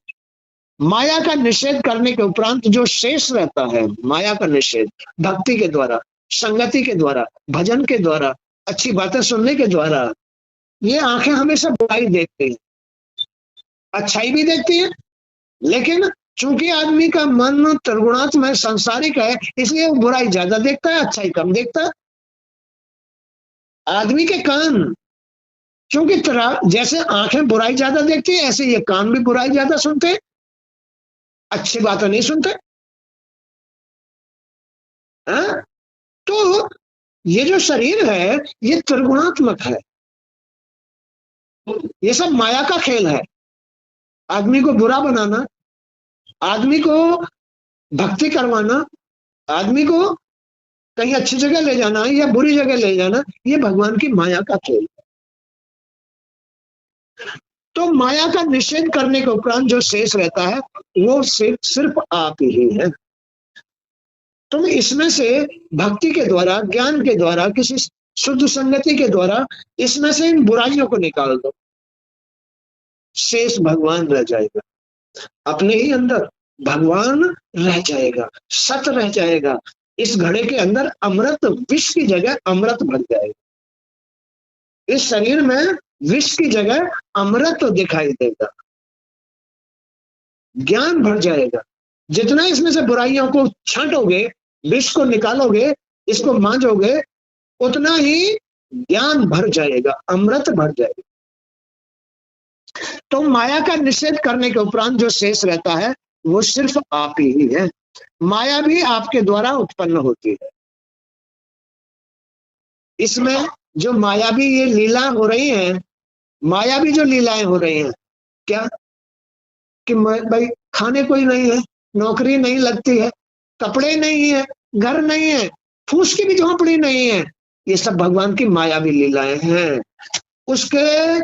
[SPEAKER 1] माया का निषेध करने के उपरांत जो शेष रहता है, माया का निषेध भक्ति के द्वारा, संगति के द्वारा, भजन के द्वारा, अच्छी बातें सुनने के द्वारा, ये आंखें हमेशा बुराई देखती हैं, अच्छाई भी देखती हैं, लेकिन चूंकि आदमी का मन त्रिगुणात्मक सांसारिक है, इसलिए वो बुराई ज्यादा देखता है, अच्छाई कम देखता है। आदमी के कान, क्योंकि जैसे आंखें बुराई ज्यादा देखती है, ऐसे ये कान भी बुराई ज्यादा सुनते हैं, अच्छी बातें नहीं सुनते। हाँ? तो ये जो शरीर है, ये त्रिगुणात्मक है, ये सब माया का खेल है। आदमी को बुरा बनाना, आदमी को भक्ति करवाना, आदमी को कहीं अच्छी जगह ले जाना या बुरी जगह ले जाना, ये भगवान की माया का खेल है। तो माया का निषेध करने के उपरांत जो शेष रहता है, वो सिर्फ आप ही है। तुम इसमें से भक्ति के द्वारा, ज्ञान के द्वारा, किसी शुद्ध संगति के द्वारा इसमें से इन बुराइयों को निकाल दो, शेष भगवान रह जाएगा। अपने ही अंदर भगवान रह जाएगा, सत रह जाएगा। इस घड़े के अंदर अमृत, विष की जगह अमृत भर जाएगा। इस शरीर में विष की जगह अमृत दिखाई देगा, ज्ञान भर जाएगा। जितना इसमें से बुराइयों को छांटोगे, विष को निकालोगे, इसको मांजोगे, उतना ही ज्ञान भर जाएगा, अमृत भर जाएगा। तो माया का निषेध करने के उपरांत जो शेष रहता है, वो सिर्फ आप ही है। माया भी आपके द्वारा उत्पन्न होती है। इसमें जो माया भी ये लीला हो रही है, माया भी जो लीलाएं हो रही हैं, क्या कि भाई खाने कोई नहीं है, नौकरी नहीं लगती है, कपड़े नहीं है, घर नहीं है, फूस की भी झोंपड़ी नहीं है, ये सब भगवान की मायावी लीलाएं हैं। उसके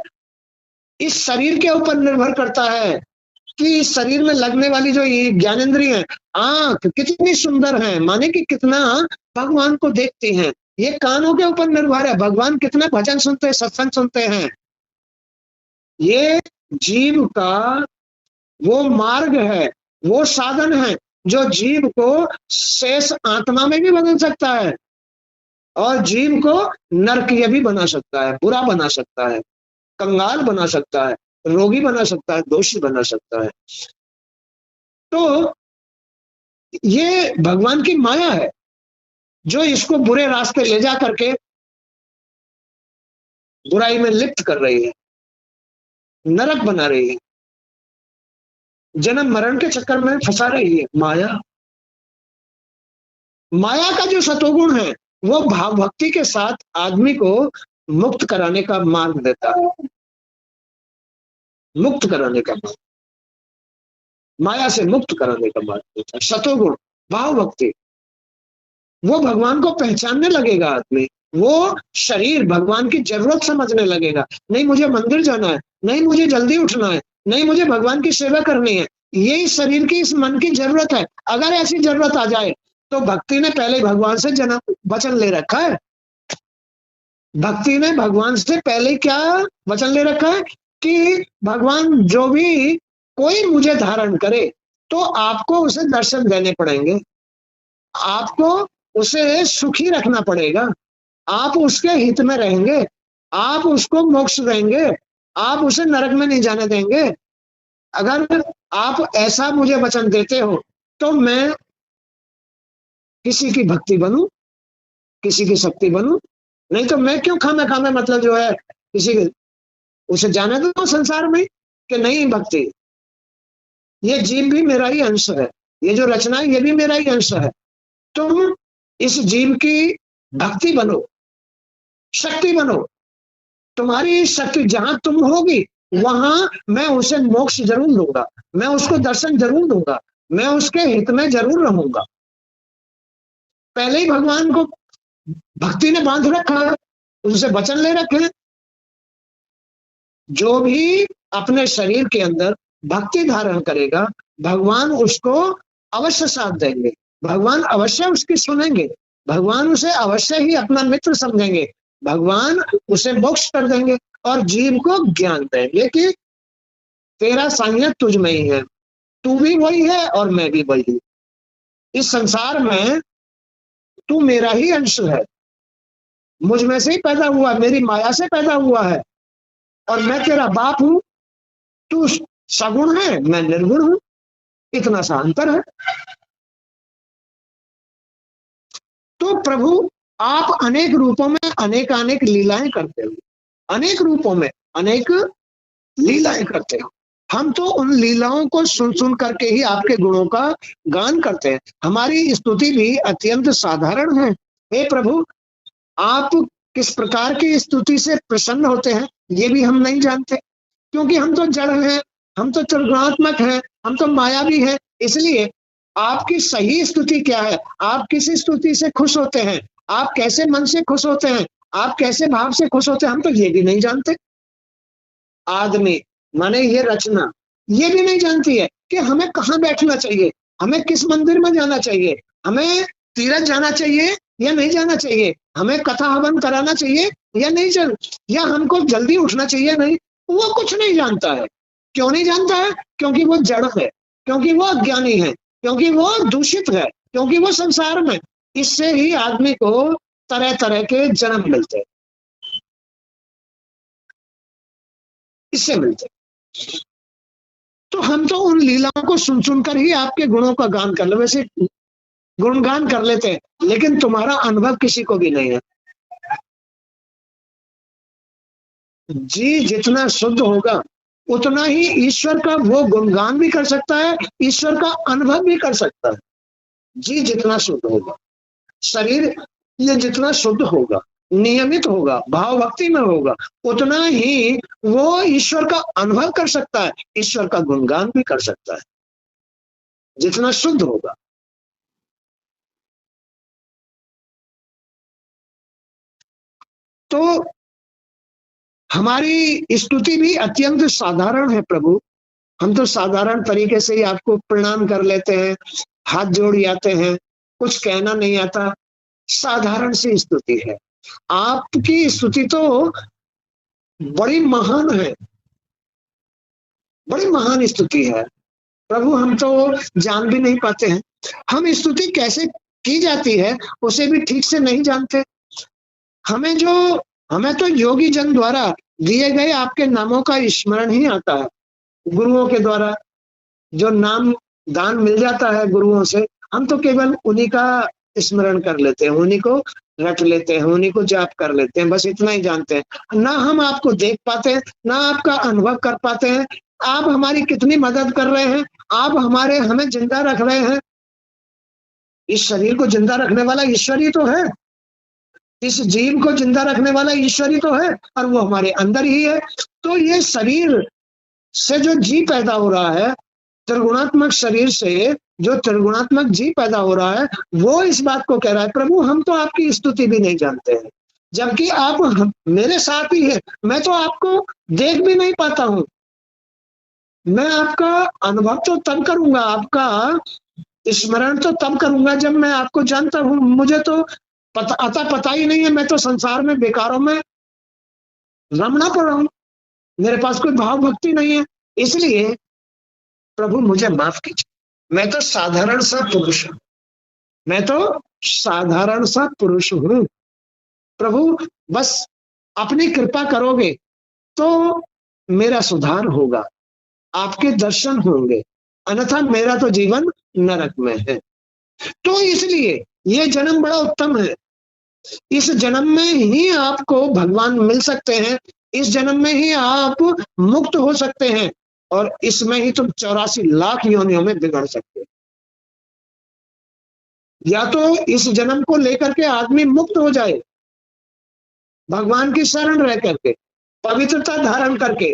[SPEAKER 1] इस शरीर के ऊपर निर्भर करता है कि इस शरीर में लगने वाली जो ये ज्ञानेंद्रिय है, आंख कितनी सुंदर है, माने कि कितना भगवान को देखती हैं। ये कानों के ऊपर निर्भर है, भगवान कितना भजन सुनते हैं, सत्संग सुनते हैं। ये जीव का वो मार्ग है, वो साधन है जो जीव को शेष आत्मा में भी बदल सकता है और जीव को नरकीय भी बना सकता है, बुरा बना सकता है, कंगाल बना सकता है, रोगी बना सकता है, दोषी बना सकता है। तो ये भगवान की माया है जो इसको बुरे रास्ते ले जा करके बुराई में लिप्त कर रही है, नरक बना रही है, जन्म मरण के चक्कर में फंसा रही है। माया, माया का जो सतोगुण है, वो भाव भक्ति के साथ आदमी को मुक्त कराने का मार्ग देता है, मुक्त कराने का मार्ग, माया से मुक्त कराने का मार्ग देता है। सतोगुण, भाव भक्ति, वो भगवान को पहचानने लगेगा आदमी, वो शरीर भगवान की जरूरत समझने लगेगा। नहीं मुझे मंदिर जाना है, नहीं मुझे जल्दी उठना है, नहीं मुझे भगवान की सेवा करनी है, ये इस शरीर की, इस मन की जरूरत है। अगर ऐसी जरूरत आ जाए तो भक्ति ने पहले भगवान से जन्म वचन ले रखा है। भक्ति ने भगवान से पहले क्या वचन ले रखा है कि भगवान जो भी कोई मुझे धारण करे तो आपको उसे दर्शन देने पड़ेंगे, आपको उसे सुखी रखना पड़ेगा, आप उसके हित में रहेंगे, आप उसको मोक्ष देंगे, आप उसे नरक में नहीं जाने देंगे। अगर आप ऐसा मुझे वचन देते हो तो मैं किसी की भक्ति बनूं, किसी की शक्ति बनूं, नहीं तो मैं क्यों खामे खामे मतलब जो है किसी उसे जाने दो संसार में कि नहीं भक्ति, ये जीव भी मेरा ही अंश है, ये जो रचना है ये भी मेरा ही अंश है। तुम इस जीव की भक्ति बनो, शक्ति बनो। तुम्हारी शक्ति जहां तुम होगी वहां मैं उसे मोक्ष जरूर दूंगा, मैं उसको दर्शन जरूर दूंगा, मैं उसके हित में जरूर रहूंगा। पहले ही भगवान को भक्ति ने बांध रखा है, उनसे वचन ले रखे हैं। जो भी अपने शरीर के अंदर भक्ति धारण करेगा भगवान उसको अवश्य साथ देंगे, भगवान अवश्य उसकी सुनेंगे, भगवान उसे अवश्य ही अपना मित्र समझेंगे, भगवान उसे मोक्ष कर देंगे और जीव को ज्ञान देंगे कि तेरा सानिध्य तुझ में ही है, तू भी वही है और मैं भी वही। इस संसार में तू मेरा ही अंश है, मुझ में से ही पैदा हुआ, मेरी माया से पैदा हुआ है और मैं तेरा बाप हूं। तू सगुण है, मैं निर्गुण हूं, इतना सा अंतर है। तो प्रभु आप अनेक रूपों में अनेक लीलाएं करते हो, अनेक रूपों में अनेक लीलाएं करते हो। हम तो उन लीलाओं को सुन सुन करके ही आपके गुणों का गान करते हैं। हमारी स्तुति भी अत्यंत साधारण है। हे प्रभु, आप किस प्रकार की स्तुति से प्रसन्न होते हैं ये भी हम नहीं जानते, क्योंकि हम तो जड़ हैं, हम तो त्रिगुणात्मक हैं, हम तो मायावी हैं। इसलिए आपकी सही स्तुति क्या है, आप किस स्तुति से खुश होते हैं, आप कैसे मन से खुश होते हैं, आप कैसे भाव से खुश होते हैं, हम तो ये भी नहीं जानते। आदमी माने ये रचना ये भी नहीं जानती है कि हमें कहाँ बैठना चाहिए, हमें किस मंदिर में जाना चाहिए, हमें तीरथ जाना चाहिए या नहीं जाना चाहिए, हमें कथा हवन कराना चाहिए या नहीं या हमको जल्दी उठना चाहिए नहीं, वो कुछ नहीं जानता है। क्यों नहीं जानता है? क्योंकि वो जड़ है, क्योंकि वो अज्ञानी है, क्योंकि वो दूषित है, क्योंकि वो संसार में। इससे ही आदमी को तरह तरह के जन्म मिलते हैं, इससे मिलते। तो हम तो उन लीलाओं को सुन सुनकर ही आपके गुणों का गान कर ले, वैसे गुणगान कर लेते हैं, लेकिन तुम्हारा अनुभव किसी को भी नहीं है। जी जितना शुद्ध होगा उतना ही ईश्वर का वो गुणगान भी कर सकता है, ईश्वर का अनुभव भी कर सकता है। जी जितना शुद्ध होगा, शरीर ये जितना शुद्ध होगा, नियमित होगा, भाव भक्ति में होगा, उतना ही वो ईश्वर का अनुभव कर सकता है, ईश्वर का गुणगान भी कर सकता है, जितना शुद्ध होगा। तो हमारी स्तुति भी अत्यंत साधारण है प्रभु। हम तो साधारण तरीके से ही आपको प्रणाम कर लेते हैं, हाथ जोड़ जाते हैं, कुछ कहना नहीं आता, साधारण सी स्तुति है। आपकी स्तुति तो बड़ी महान है, बड़ी महान स्तुति है प्रभु। हम तो जान भी नहीं पाते हैं, हम स्तुति कैसे की जाती है उसे भी ठीक से नहीं जानते। हमें तो योगी जन द्वारा दिए गए आपके नामों का स्मरण ही आता है। गुरुओं के द्वारा जो नाम दान मिल जाता है गुरुओं से, हम तो केवल उन्हीं का स्मरण कर लेते हैं, उन्हीं को रट लेते हैं, उन्हीं को जाप कर लेते हैं, बस इतना ही जानते हैं। ना हम आपको देख पाते हैं, ना आपका अनुभव कर पाते हैं। आप हमारी कितनी मदद कर रहे हैं, आप हमें जिंदा रख रहे हैं। इस शरीर को जिंदा रखने वाला ईश्वर ही तो है, इस जीव को जिंदा रखने वाला ईश्वर ही तो है, और वो हमारे अंदर ही है। तो ये शरीर से जो जी पैदा हो रहा है, त्रिगुणात्मक शरीर से जो त्रिगुणात्मक जी पैदा हो रहा है, वो इस बात को कह रहा है प्रभु हम तो आपकी स्तुति भी नहीं जानते हैं, जबकि आप मेरे साथ ही है। मैं तो आपको देख भी नहीं पाता हूं, मैं आपका अनुभव तो तब करूंगा, आपका स्मरण तो तब करूंगा जब मैं आपको जानता हूं। मुझे तो पता ही नहीं है, मैं तो संसार में बेकारों में रमना पड़ा हूं, मेरे पास कोई भाव भक्ति नहीं है। इसलिए प्रभु मुझे माफ कीजिए, मैं तो साधारण सा पुरुष हूं, मैं तो साधारण सा पुरुष हूं। प्रभु बस अपनी कृपा करोगे तो मेरा सुधार होगा, आपके दर्शन होंगे, अन्यथा मेरा तो जीवन नरक में है। तो इसलिए ये जन्म बड़ा उत्तम है, इस जन्म में ही आपको भगवान मिल सकते हैं, इस जन्म में ही आप मुक्त हो सकते हैं और इसमें ही तुम 84 लाख योनियों में बिगड़ सकते हैं। या तो इस जन्म को लेकर के आदमी मुक्त हो जाए, भगवान की शरण रह करके, पवित्रता धारण करके,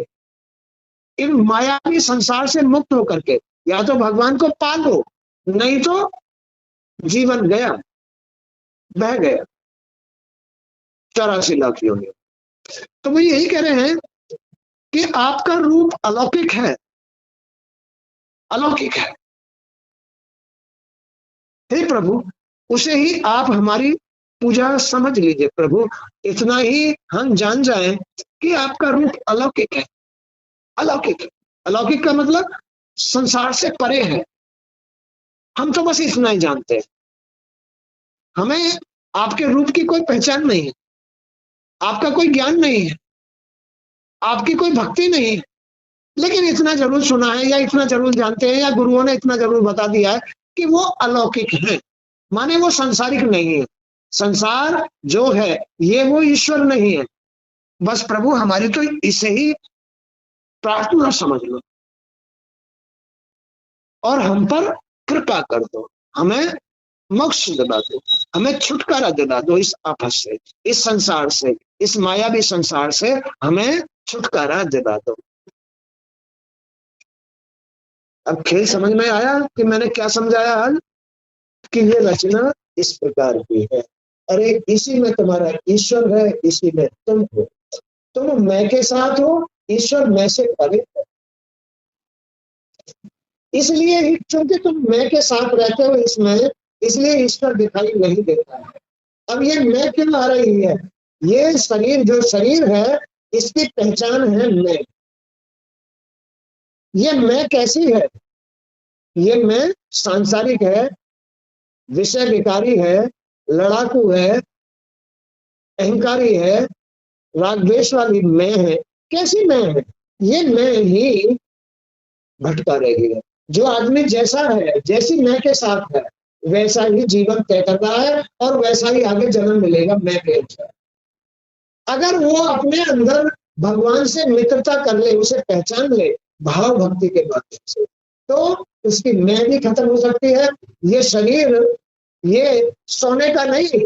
[SPEAKER 1] इन मायावी संसार से मुक्त होकर के, या तो भगवान को पालो, नहीं तो जीवन गया, बह गया 84 लाख योनियों। तो वो यही कह रहे हैं कि आपका रूप अलौकिक है, अलौकिक है। हे प्रभु, उसे ही आप हमारी पूजा समझ लीजिए प्रभु। इतना ही हम जान जाएं कि आपका रूप अलौकिक है, अलौकिक है। अलौकिक का मतलब संसार से परे है। हम तो बस इतना ही जानते हैं, हमें आपके रूप की कोई पहचान नहीं है, आपका कोई ज्ञान नहीं है, आपकी कोई भक्ति नहीं है। लेकिन इतना जरूर सुना है, या इतना जरूर जानते हैं, या गुरुओं ने इतना जरूर बता दिया है कि वो अलौकिक है, माने वो सांसारिक नहीं है। संसार जो है ये वो ईश्वर नहीं है। बस प्रभु हमारी तो इसे ही प्रार्थना समझ लो और हम पर कृपा कर दो, हमें मोक्ष दिला दो, हमें छुटकारा दिला दो इस आपस से, इस संसार से, इस मायावी संसार से हमें छुटकारा दिला दो। अब खेल समझ में आया कि मैंने क्या समझाया आज? कि ये रचना इस प्रकार की है। अरे इसी में तुम्हारा ईश्वर है, इसी में तुम हो, तुम मैं के साथ हो, ईश्वर मैं से परे है। इसलिए ही क्योंकि तुम मैं के साथ रहते हो इसमें, इसलिए ईश्वर दिखाई नहीं देता है। अब ये मैं क्यों आ रही है? ये शरीर, जो शरीर है, इसकी पहचान है मैं। ये मैं कैसी है? ये मैं सांसारिक है, विषय विकारी है, लड़ाकू है, अहंकारी है, राग द्वेष वाली मैं है। कैसी मैं है? ये मैं ही भटका रही है। जो आदमी जैसा है, जैसी मैं के साथ है, वैसा ही जीवन तय कर रहा है और वैसा ही आगे जन्म मिलेगा मैं के अनुसार। अगर वो अपने अंदर भगवान से मित्रता कर ले, उसे पहचान ले भाव भक्ति के माध्यम से, तो उसकी मैं भी खत्म हो सकती है। ये शरीर, ये सोने का नहीं,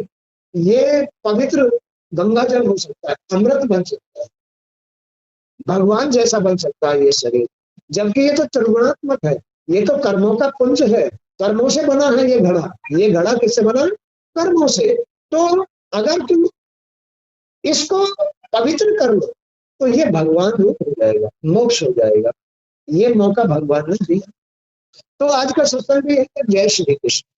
[SPEAKER 1] ये पवित्र गंगा जल हो सकता है, अमृत बन सकता है, भगवान जैसा बन सकता है ये शरीर। जबकि ये तो त्रिगुणात्मक है, ये तो कर्मों का पुंज है, कर्मों से बना है ये घड़ा। ये घड़ा किससे बना? कर्मों से। तो अगर तुम इसको पवित्र कर लो तो ये भगवान रूप हो जाएगा, मोक्ष हो जाएगा। ये मौका भगवान ने दिया। तो आज का सत्संग भी है। जय श्री कृष्ण।